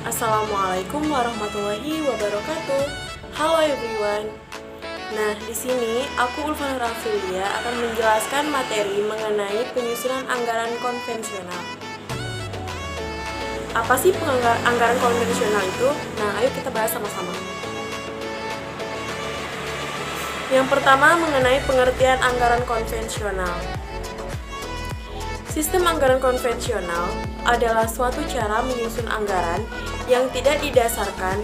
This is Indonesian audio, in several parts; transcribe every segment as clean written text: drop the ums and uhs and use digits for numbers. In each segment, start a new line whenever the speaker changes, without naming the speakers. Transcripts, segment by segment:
Assalamualaikum warahmatullahi wabarakatuh. Halo everyone. Nah, di sini aku Ulfanur Afilia akan menjelaskan materi mengenai penyusunan anggaran konvensional. Apa sih anggaran konvensional itu? Nah, ayo kita bahas sama-sama. Yang pertama mengenai pengertian anggaran konvensional. Sistem anggaran konvensional adalah suatu cara menyusun anggaran yang tidak didasarkan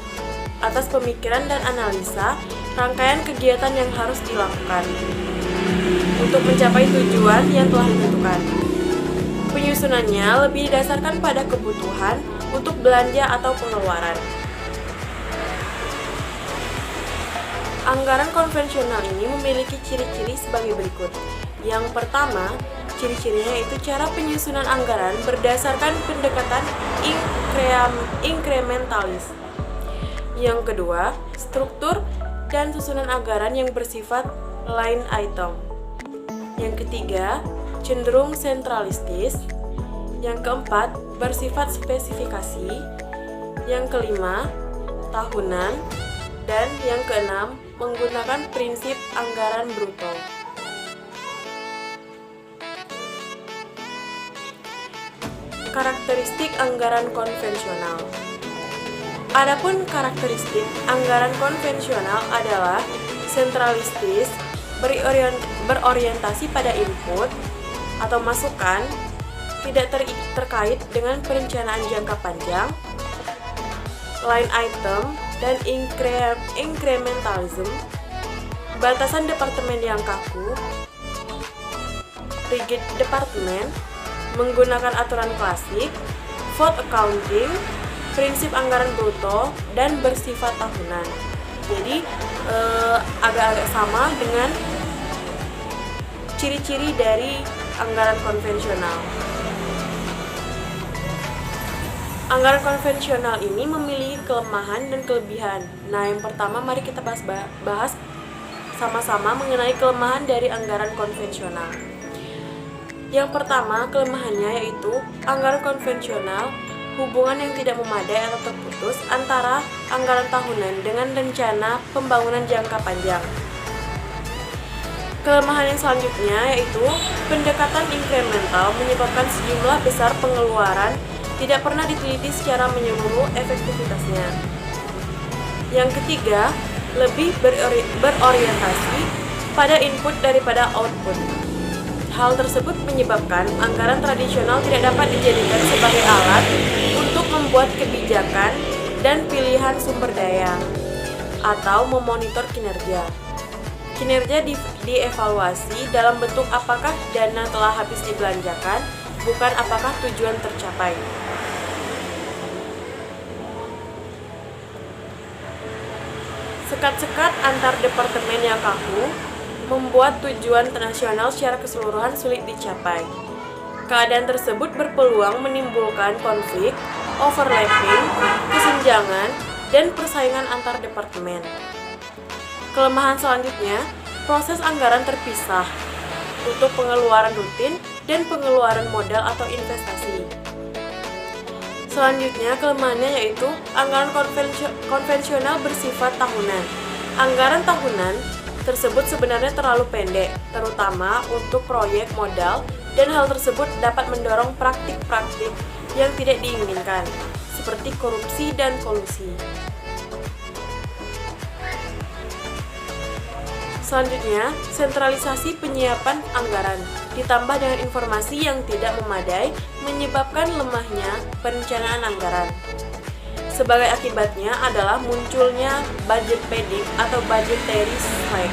atas pemikiran dan analisa rangkaian kegiatan yang harus dilakukan untuk mencapai tujuan yang telah ditentukan. Penyusunannya lebih didasarkan pada kebutuhan untuk belanja atau pengeluaran. Anggaran konvensional ini memiliki ciri-ciri sebagai berikut. Yang pertama, ciri-cirinya itu cara penyusunan anggaran berdasarkan pendekatan inkrementalis. Yang kedua, struktur dan susunan anggaran yang bersifat line item. Yang ketiga, cenderung sentralistis. Yang keempat, bersifat spesifikasi. Yang kelima, tahunan. Dan yang keenam, menggunakan prinsip anggaran bruto. Karakteristik anggaran konvensional. Adapun karakteristik anggaran konvensional adalah sentralistis, berorientasi pada input atau masukan, tidak terkait dengan perencanaan jangka panjang, line item, dan incrementalism, batasan departemen yang kaku, rigid departemen, menggunakan aturan klasik, vote accounting, prinsip anggaran bruto, dan bersifat tahunan. Jadi agak-agak sama dengan ciri-ciri dari anggaran konvensional. Anggaran konvensional ini memiliki kelemahan dan kelebihan. Nah, yang pertama mari kita bahas sama-sama mengenai kelemahan dari anggaran konvensional. Yang pertama, kelemahannya yaitu anggaran konvensional hubungan yang tidak memadai atau terputus antara anggaran tahunan dengan rencana pembangunan jangka panjang. Kelemahan yang selanjutnya yaitu pendekatan inkremental menyebabkan sejumlah besar pengeluaran tidak pernah diteliti secara menyeluruh efektivitasnya. Yang ketiga, lebih berorientasi pada input daripada output. Hal tersebut menyebabkan anggaran tradisional tidak dapat dijadikan sebagai alat untuk membuat kebijakan dan pilihan sumber daya atau memonitor kinerja. Kinerja dievaluasi dalam bentuk apakah dana telah habis dibelanjakan, bukan apakah tujuan tercapai. Sekat-sekat antar departemen yang kaku membuat tujuan nasional secara keseluruhan sulit dicapai. Keadaan tersebut berpeluang menimbulkan konflik, overlapping, kesenjangan, dan persaingan antar departemen. Kelemahan selanjutnya, proses anggaran terpisah untuk pengeluaran rutin dan pengeluaran modal atau investasi. Selanjutnya, kelemahannya yaitu anggaran konvensional bersifat tahunan. Anggaran tahunan tersebut sebenarnya terlalu pendek, terutama untuk proyek modal, dan hal tersebut dapat mendorong praktik-praktik yang tidak diinginkan, seperti korupsi dan kolusi. Selanjutnya, sentralisasi penyiapan anggaran, ditambah dengan informasi yang tidak memadai, menyebabkan lemahnya perencanaan anggaran. Sebagai akibatnya adalah munculnya budget padding atau budgetary slack.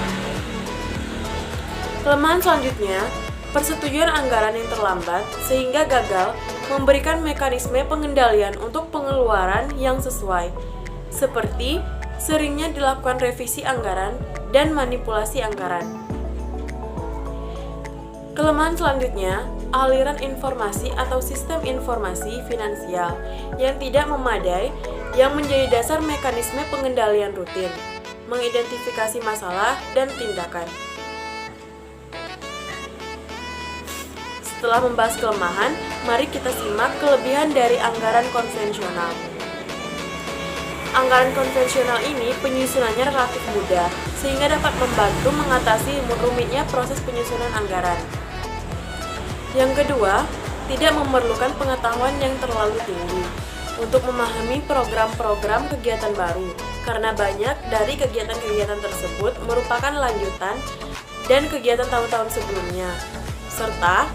Kelemahan selanjutnya, persetujuan anggaran yang terlambat sehingga gagal memberikan mekanisme pengendalian untuk pengeluaran yang sesuai, seperti seringnya dilakukan revisi anggaran dan manipulasi anggaran. Kelemahan selanjutnya, aliran informasi atau sistem informasi finansial yang tidak memadai yang menjadi dasar mekanisme pengendalian rutin, mengidentifikasi masalah dan tindakan. Setelah membahas kelemahan, mari kita simak kelebihan dari anggaran konvensional. Anggaran konvensional ini penyusunannya relatif mudah, sehingga dapat membantu mengatasi rumitnya proses penyusunan anggaran. Yang kedua, tidak memerlukan pengetahuan yang terlalu tinggi untuk memahami program-program kegiatan baru, karena banyak dari kegiatan-kegiatan tersebut merupakan lanjutan dan kegiatan tahun-tahun sebelumnya. Serta,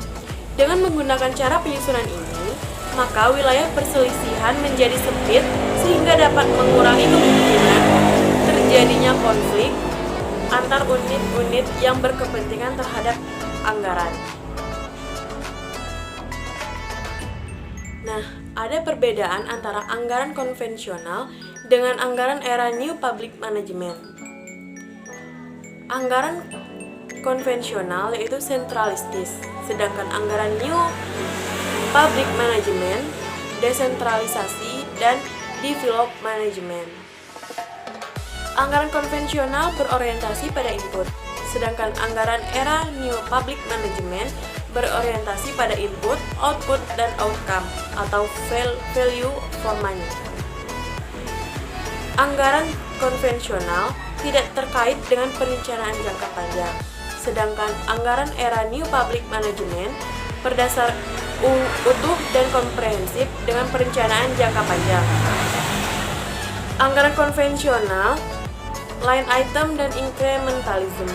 dengan menggunakan cara penyusunan ini, maka wilayah perselisihan menjadi sempit sehingga dapat mengurangi kemungkinan terjadinya konflik antar unit-unit yang berkepentingan terhadap anggaran. Nah, ada perbedaan antara anggaran konvensional dengan anggaran era New Public Management. Anggaran konvensional yaitu sentralistis, sedangkan anggaran New Public Management, desentralisasi, dan develop management. Anggaran konvensional berorientasi pada input, sedangkan anggaran era New Public Management berorientasi pada input, output, dan outcome atau value for money. Anggaran konvensional tidak terkait dengan perencanaan jangka panjang, sedangkan anggaran era New Public Management berdasar utuh dan komprehensif dengan perencanaan jangka panjang. Anggaran konvensional, line item dan incrementalism,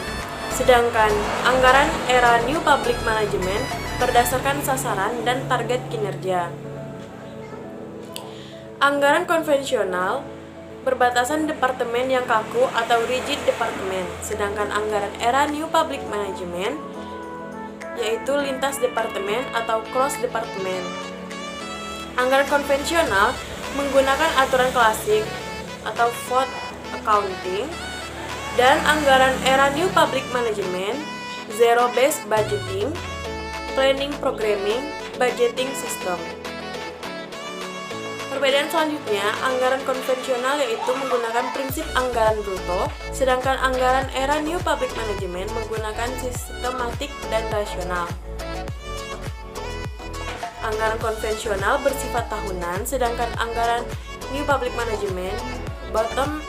sedangkan anggaran era New Public Management berdasarkan sasaran dan target kinerja. Anggaran konvensional berbatasan departemen yang kaku atau rigid departemen, sedangkan anggaran era New Public Management yaitu lintas departemen atau cross departemen. Anggaran konvensional menggunakan aturan klasik atau FOD accounting, dan anggaran era New Public Management zero based budgeting, planning programming, budgeting system. Perbedaan selanjutnya, anggaran konvensional yaitu menggunakan prinsip anggaran bruto, sedangkan anggaran era New Public Management menggunakan sistematik dan rasional. Anggaran konvensional bersifat tahunan, sedangkan anggaran New Public Management bottom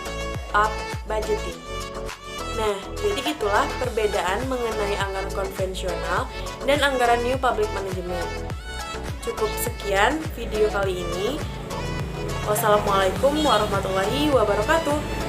up budgeting. Nah, jadi itulah perbedaan mengenai anggaran konvensional dan anggaran New Public Management. Cukup sekian video kali ini. Wassalamualaikum warahmatullahi wabarakatuh.